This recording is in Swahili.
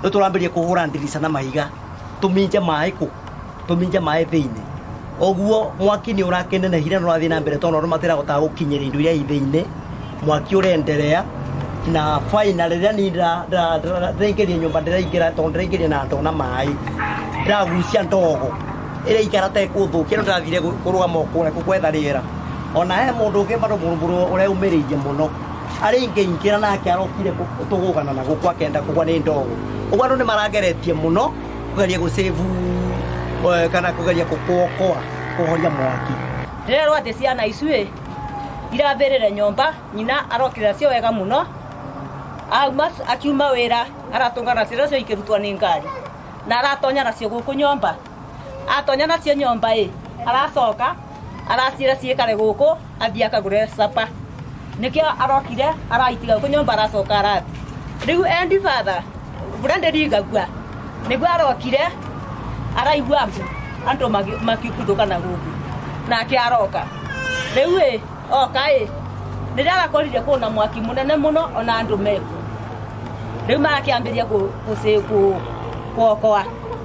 Tôi turambirie kuhura ndirisa na mahiga tuminje mai ku tuminje mai thiini oguo mwaki ni urakenenehire no rathi na mbere tono rumatira gota gukinyira indu iria ithiini mwaki urenderea na final ria ni ndingirie nyumba ndiraingira to ndiraingiria na ndona mai ndagucia ndogo ira ikarate kuthukia no ndathire kurugama okure kukwetha riera ona he mundu ungi bado murumuru uria umiririe muno ari ingeinkira nake arokire tugugana na gukwa kenda kugwa ni ndogo ugwa ni marageretie muno kugeria gusave kana kugeria kukokoa kuhoria mwaki rero ati ciana icue irathirire nyomba nyina arokirira cio wega muno akiuma wira aratungana cio cio ikirutwa ni ngari na aratonya nacio guku nyomba atonya nacio nyomba aracoka aracira ciikare guku athie akagure sapa nikio arokire araitiga guku nyomba aracoka arathi riu endi father burande rigagua niguo arokire araigua andu makikudukana guku nake aroka riu oka ndiragakorire kuna mwaki munene muno ona andu meku riu marakiambiria kuokoa